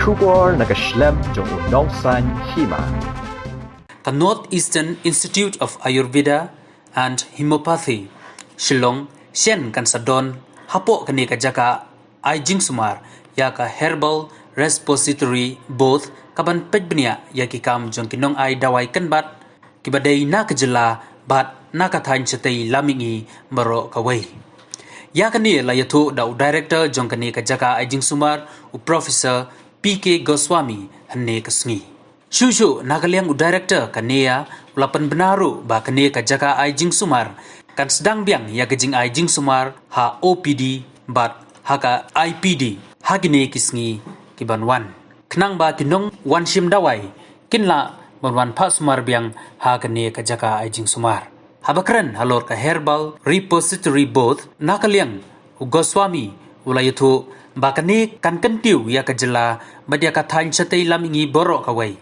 Shubor nakaslem jong udongsan Hima. The Northeastern Institute of Ayurveda and Homeopathy, Shillong, Shen kan sadon, hapo kani ka Jaka, ay jing sumar, Jaka Herbal Repository both kaban Bniah yaki kam jong kinong ay Dawai Kynbat, kibaday na kajala bat nakathain chatay lamingi baro kaway. Yakani layatu daw director jong kani ka Jaka ay jing sumar u Professor PK Goswami hanne kasngi. Shushu nagaliang u director ka Neiah ulapan benaru ba kani ka Jaka ay jing sumar kan sedang biang ya kajing ay jing sumar ha OPD bat haka IPD hagini kisngi kibanwan. Kenang ba kinong wan shim dawai kinla banwan pa sumar biang ha kani ka Jaka ay jing sumar. Habakran halor ka Herbal Repository both nakaliang u Goswami ulayatu ba kani kan kentiu ya kajela badia kathain chatay lamingi boro kaway.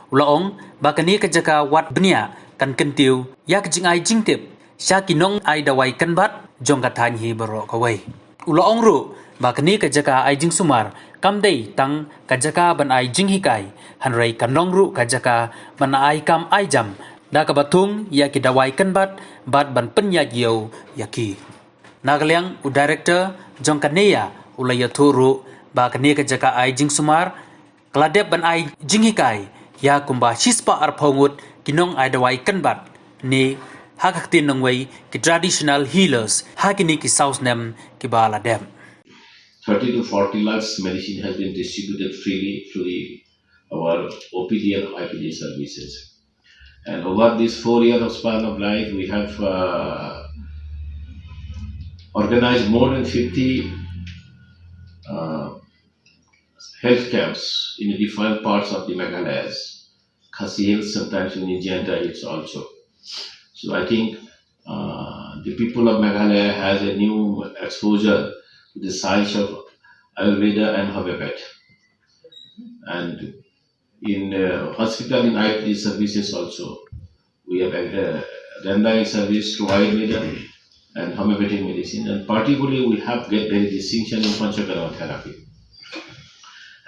Ulaong bakani ka Jaka wat Bniah kan kentiu ya kajing ay jingtip siya kinong ay Dawai Kynbat jong kathan hi baro kaway. Ulaong ru bakani ka Jaka ay jing sumar kamday tang ka Jaka ban ay jing hikay hanray kanong ru ka Jaka ban ay kam ay jam da kabatung ya ki Dawai Kynbat bat ban penyagyo yaki. Nagaliang u director jong ka Neiah ulayatu ru bakani ka Jaka ay jing sumar kaladep ban ay jing hikay ya kumba shispa arpongut kinong ay Dawai Kynbat ni hakaktin nangway ki traditional healers hakini ki sausnem ki baladem. 30 to 40 lakhs medicine has been distributed freely to our OPD and IPD services. And over this 4 years of span of life, we have organized more than 50 health camps in the different parts of the Meghalayas. Khasi Hills, sometimes in Jaka Hills also. So I think the people of Meghalaya has a new exposure to the science of Ayurveda and homeopathy. And in hospital in IPD services also, we have rendering service to Ayurveda and homeopathic medicine. And particularly we have get very distinction in Panchakarma therapy.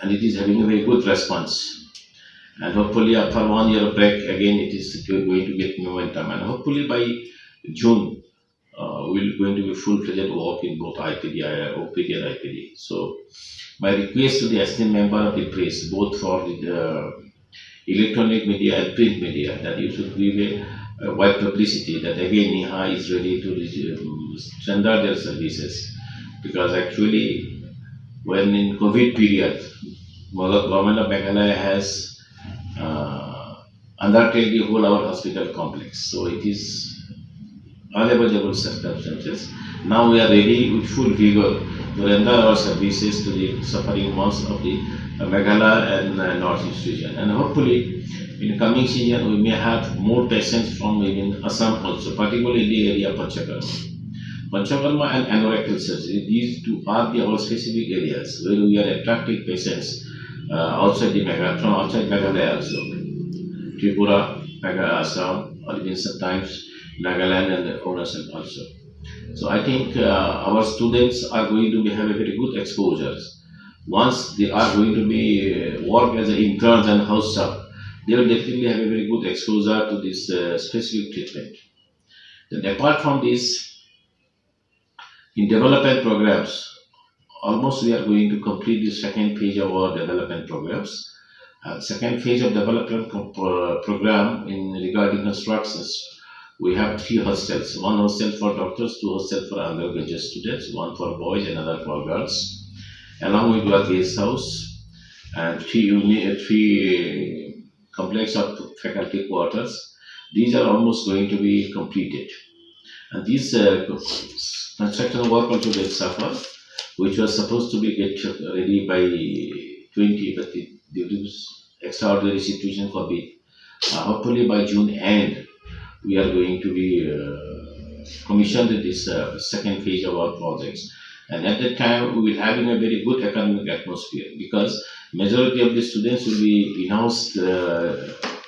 And it is having a very good response. And hopefully after 1 year break again it is going to get momentum. And hopefully by June we're going to be full-fledged work in both IPD, OPD and IPD. So my request to the esteemed member of the press, both for the electronic media and print media, that you should give a wide publicity that again Neiah is ready to standard their services. Because actually when in COVID period, government of Meghalaya has undertake the whole our hospital complex. So it is unavoidable circumstances. Now we are ready with full vigor to render our services to the suffering ones of the Meghalaya and Northeast region. And hopefully in coming season we may have more patients from even Assam also, particularly in the area of Panchakarma. Panchakarma and anorectal surgery, these two are the our specific areas where we are attracting patients outside the Meghalaya, from outside Meghalaya also. Tripura, Assam, or even sometimes Nagaland and Arunachal also. So I think our students are going to have a very good exposures. Once they are going to be work as interns and house staff, they will definitely have a very good exposure to this specific treatment. Then apart from this, in development programs, almost we are going to complete the second phase of our development programs. Second phase of development program in regarding constructions, we have 3 hostels. 1 hostel for doctors, 2 hostels for undergraduate students, 1 for boys, another for girls, along with one guest house, and 3 complex of faculty quarters. These are almost going to be completed. And these construction work also will suffer, which was supposed to be get ready by 20, but due to extraordinary situation COVID, hopefully by June end, we are going to be commissioned this second phase of our projects. And at that time, we will having a very good academic atmosphere, because majority of the students will be in-house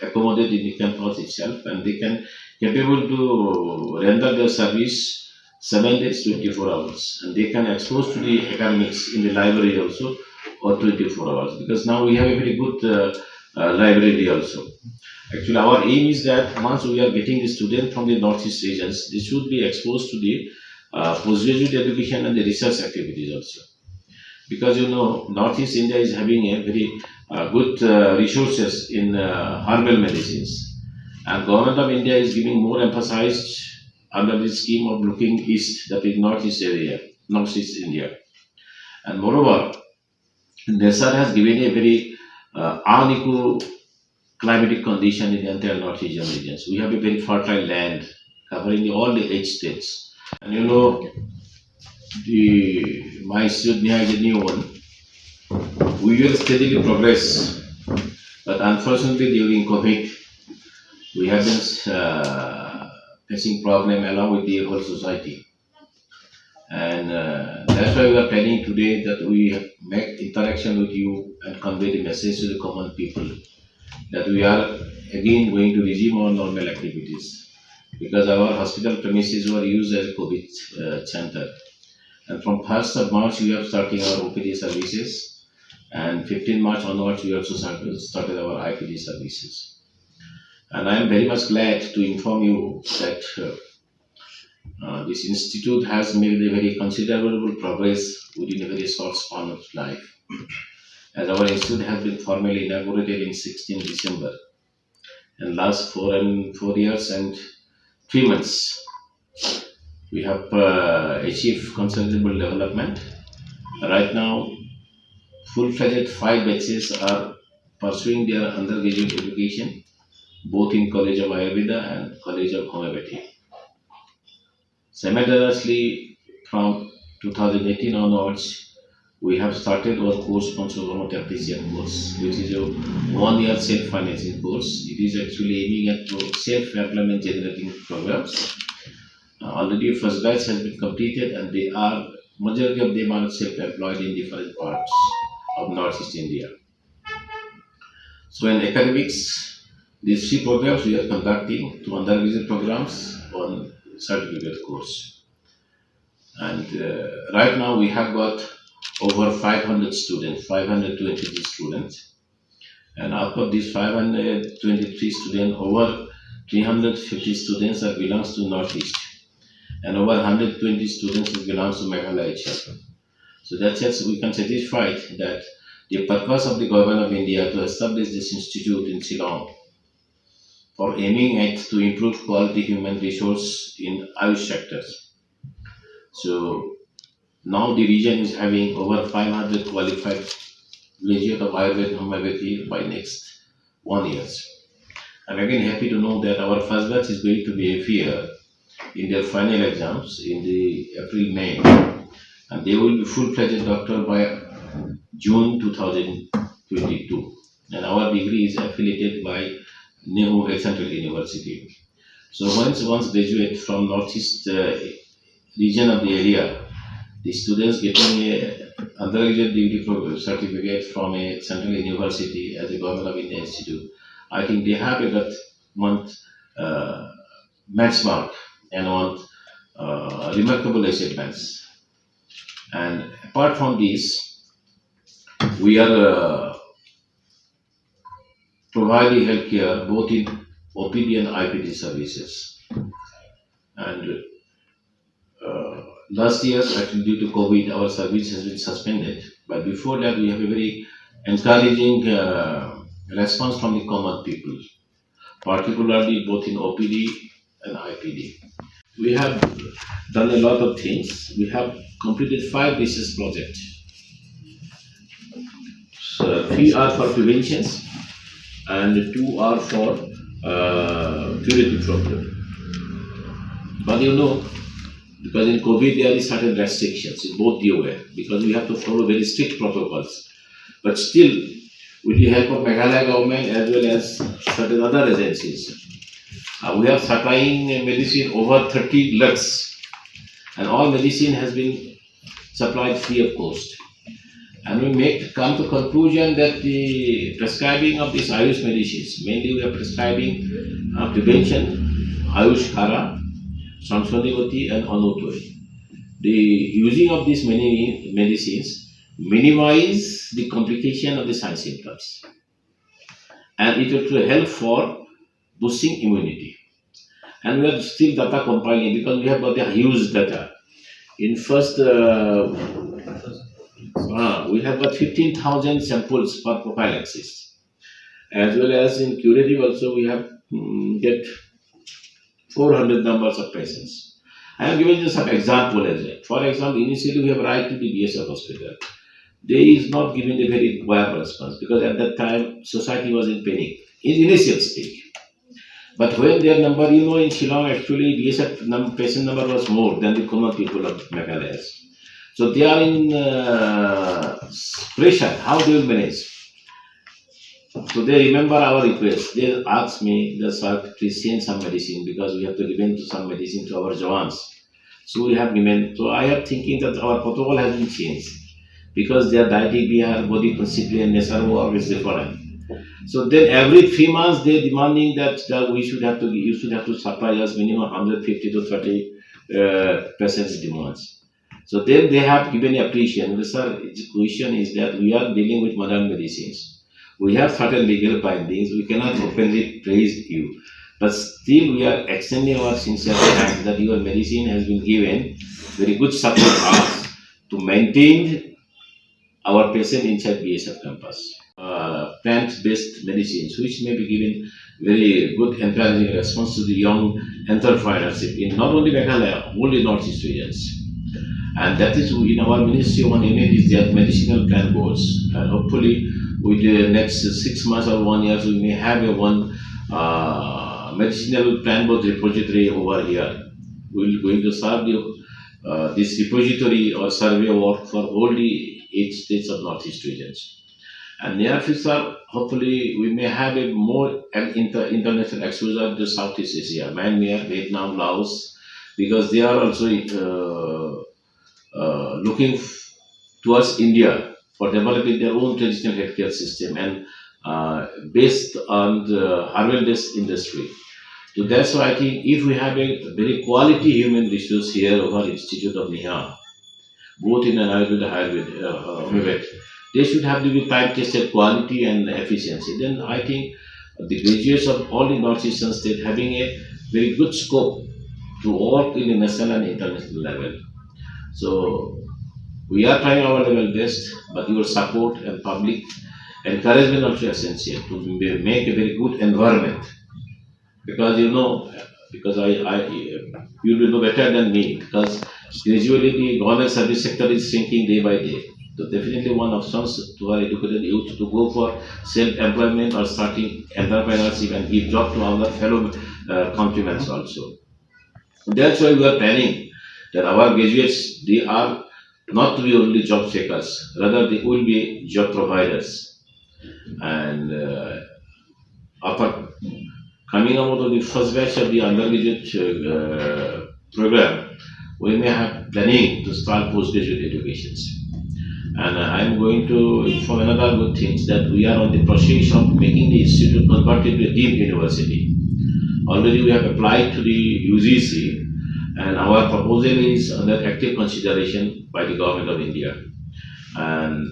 accommodated in the campus itself, and they can capable to render their service 7 days, 24 hours, and they can expose to the academics in the library also or 24 hours, because now we have a very good library also. Actually, our aim is that once we are getting the students from the northeast regions, they should be exposed to the postgraduate education and the research activities also. Because Northeast India is having a very good resources in herbal medicines, and Government of India is giving more emphasis under the scheme of looking east, that is Northeast area, Northeast India. And moreover, Neiah has given a very unequal climatic condition in the entire northeastern regions. We have a very fertile land covering all the 8 states. And my student Bniah is a new one. We will steadily progress, but unfortunately during COVID, we have been facing problem along with the whole society. And that's why we are planning today that we make interaction with you and convey the message to the common people that we are again going to resume our normal activities, because our hospital premises were used as a COVID center. And from 1st of March, we are starting our OPD services, and 15 March onwards, we also started our IPD services. And I am very much glad to inform you that this institute has made a very considerable progress within a very short span of life, as our institute has been formally inaugurated in 16 December, and last 4 years and 3 months, we have achieved considerable development. Right now, full-fledged 5 batches are pursuing their undergraduate education, both in College of Ayurveda and College of Homeopathy. Simultaneously, from 2018 onwards, we have started our course sponsored aromatherapy course, which is a 1-year self-financing course. It is actually aiming at self-employment generating programs. Already first batch has been completed, and majority of them are self-employed in different parts of Northeast India. So in academics, these 3 programs we are conducting, 2 undergraduate programs, 1 certificate course. And right now we have got over 500 students, 523 students. And out of these 523 students, over 350 students that belongs to Northeast, and over 120 students that belongs to Meghalaya chapter. So that's it, we can satisfy that the purpose of the Government of India to establish this institute in Shillong for aiming at to improve quality human resource in Ayush sectors. So now the region is having over 500 qualified graduate of Ayurveda homeopathy by next 1 year. I'm again happy to know that our first batch is going to be here in their final exams in the April-May, and they will be full-fledged doctor by June 2022. And our degree is affiliated by Neiah Central University. So once graduate from Northeast region of the area, the students getting a undergraduate degree certificate from a central university as a Government of India institute, I think they have a good month match mark and want remarkable achievements. And apart from this, we are providing healthcare both in OPD and IPD services. And last year, actually due to COVID, our service has been suspended. But before that, we have a very encouraging response from the common people, particularly both in OPD and IPD. We have done a lot of things. We have completed 5 research projects. So 3 are for preventions and 2 are for curative problem. But because in COVID there is certain restrictions in both the way, because we have to follow very strict protocols. But still, with the help of Meghalaya government as well as certain other agencies, we are supplying medicine over 30 lakhs, and all medicine has been supplied free of cost. And we come to conclusion that the prescribing of these Ayush medicines, mainly we are prescribing prevention, Ayush Khara, Samsonivati and Anutoi. The using of these many medicines minimize fix the complication of the sign symptoms, and it will help for boosting immunity. And we are still data compiling because we have got a huge data. In first, we have got 15,000 samples per profile axis, as well as in curative also we have get 400 numbers of patients. I am giving you some example as well. For example, initially we have write to the BSF hospital. They is not giving a very viable response because at that time society was in panic in initial stage. But when their number, in Shillong actually BSF patient number was more than the common people of Meghalaya. So they are in pressure. How they will manage? So they remember our request. They asked me, sir, please send some medicine because we have to give some medicine to our Jawans. So we have given. So I am thinking that our protocol has been changed because their dietic behavior, body discipline, nature were always different. So then every 3 months they demanding that you should have to supply us minimum 150 to 30 patients demands. So then they have given appreciation. Sir, the question is that we are dealing with modern medicines. We have certain legal bindings. We cannot openly praise you, but still we are extending our sincere thanks that your medicine has been given very good support us to maintain our patient inside BSF campus. Plant-based medicines, which may be given very good encouraging response to the young entrepreneurship in not only Meghalaya, only Northeast regions. And that is in our ministry, one unit is their medicinal plant boards. And hopefully, with the next 6 months or 1 year, we may have one medicinal plant board repository over here. We will going to serve this repository or survey work for all the 8 states of Northeast regions. And near future, hopefully, we may have a more international exposure to Southeast Asia, Myanmar, Vietnam, Laos, because they are also looking towards India for developing their own traditional healthcare system and based on the herbal-based industry. So that's why I think if we have a very quality human resource here over Institute of Neiah, both in an Ayurveda, they should have to be time-tested quality and efficiency. Then I think the graduates of all the Northeastern states having a very good scope to work in the national and international level. So we are trying our level best, but your support and public encouragement also essential to make a very good environment. Because you know will know better than me, because gradually the government service sector is shrinking day by day. So definitely one options to our educated youth to go for self-employment or starting entrepreneurship and give job to our fellow countrymen also. That's why we are planning that our graduates, they are not to be only job seekers, rather they will be job providers. And after coming out of the first batch of the undergraduate program, we may have planning to start postgraduate educations. And I am going to inform another good thing that we are on the process of making the institute converted to a deemed university. Already we have applied to the UGC, and our proposal is under active consideration by the government of India. And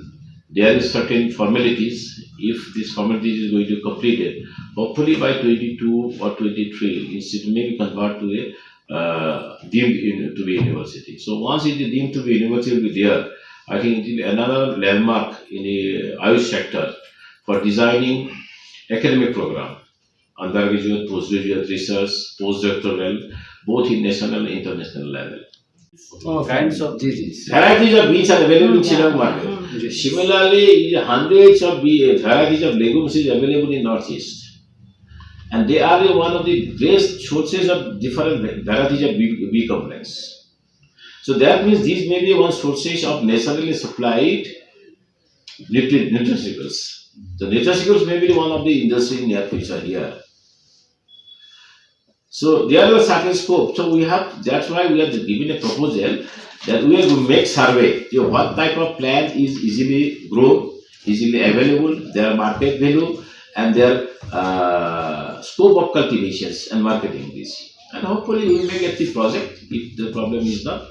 there is certain formalities. If this formality is going to be completed, hopefully by 22 or 23, institute may be converted to a deemed to be university. So once it is deemed to be university, will be there. I think it will be another landmark in the Ayush sector for designing academic program, undergraduate, postgraduate research, postdoctoral, both in national and international level. Kinds of disease. Varieties of beans are available in Shillong market. Similarly, hundreds of varieties of legumes is available in Northeast. And they are one of the best sources of different varieties of B complex. So that means these may be one sources of naturally supplied nutraceuticals. The nutraceuticals may be one of the industry in near future here. So there is a certain scope. So we have, that's why we are given a proposal that we are going to make survey. What type of plant is easily grown, easily available, their market value, and their scope of cultivations and marketing this. And hopefully we may get the project if the problem is not.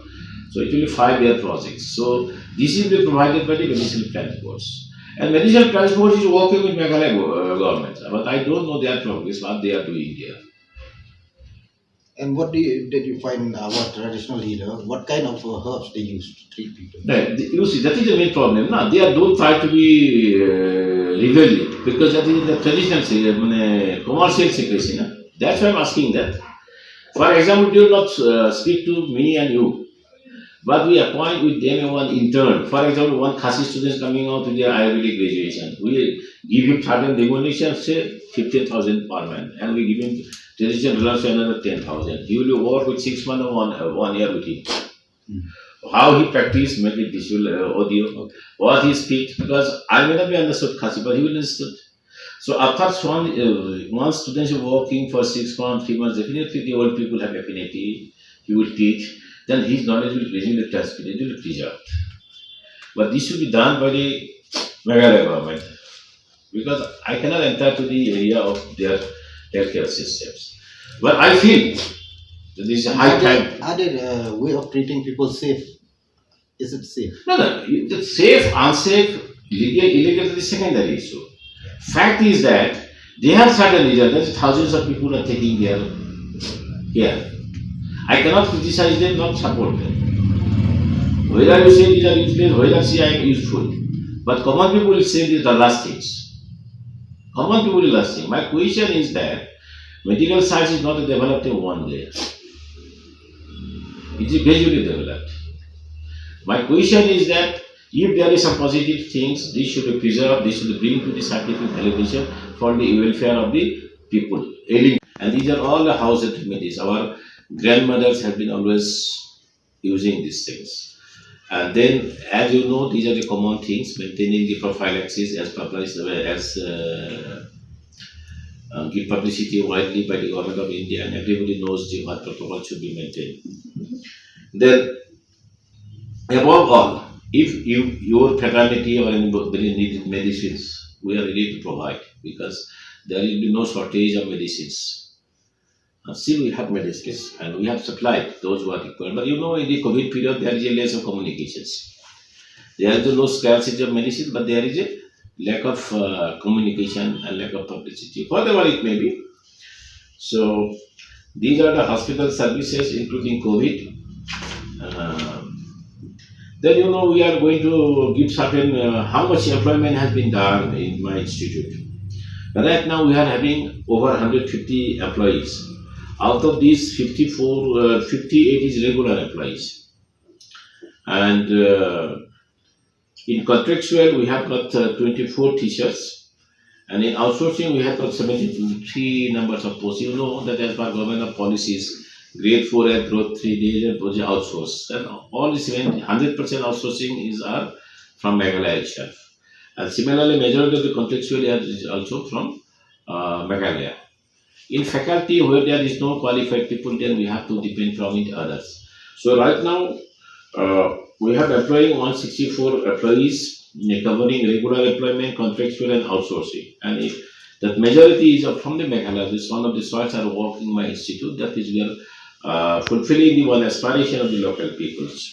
So it will be 5-year projects. So this will be provided by the medicinal plant boards. And medicinal transport is working with Meghalaya government, but I don't know their progress, what they are doing there. And what did you find our traditional healer? What kind of herbs they use to treat people? Right. You see, that is the main problem. No? They don't try to be rebellious because that is the traditional commercial secrecy. No? That's why I'm asking that. For example, do not speak to me and you, but we appoint with them one intern. For example, one Khasi student coming out with their Ayurvedic graduation. We give him certain remuneration, say 15,000 per month, and we give him traditional runs another 10,000. He will work with 6 months or 1 year with him. How he practice, make it visual audio, what he speaks, because I may not be understood Khasi, but he will understood. So after one student is working for 6 months, 3 months, definitely the old people have affinity, he will teach, then his knowledge will gradually transfer, it will be preserved. But this should be done by the Meghalaya government, because I cannot enter to the area of their healthcare systems. But I feel that this is a high time. Are there way of treating people safe? Is it safe? No, the safe, unsafe, legal, illegal is the secondary issue. Fact is that they have certain results, thousands of people are taking their care. I cannot criticize them, not support them. Whether you say these are useless, whether say I am useful. But common people will say these are the last things. Common people will last thing. My question is that medical science is not developed in one day. It is gradually developed. My question is that if there is some positive things, this should be preserved, this should bring to the scientific validation for the welfare of the people. And these are all the house remedies. Our grandmothers have been always using these things. And then, as you know, these are the common things, maintaining the prophylaxis as published, give publicity widely by the government of India, and everybody knows what protocol should be maintained. Then, above all, if your fraternity or anybody needed medicines, we are ready to provide, because there will be no shortage of medicines. Still we have medicines and we have supplied those who are required. But you know, in the COVID period, there is a less of communications. There is no scarcity of medicine, but there is a lack of communication and lack of publicity, whatever it may be. So, these are the hospital services, including COVID. Then you know, we are going to give certain how much employment has been done in my institute. Right now we are having over 150 employees. Out of these 58 is regular employees. And in contractual we have got 24 teachers. And in outsourcing we have got 73 numbers of posts. You know that as per government policies, grade 4 and grade 3 days and project outsourced. And all this 100% outsourcing is from Meghalaya itself. And similarly, majority of the contractual is also from Meghalaya. In faculty, where there is no qualified people, then we have to depend from others. So right now, we have employing 164 employees, covering regular employment, contractual and outsourcing. And that majority is from the Meghalaya. This one of the soils are working in my institute. That is where fulfilling the one aspiration of the local peoples.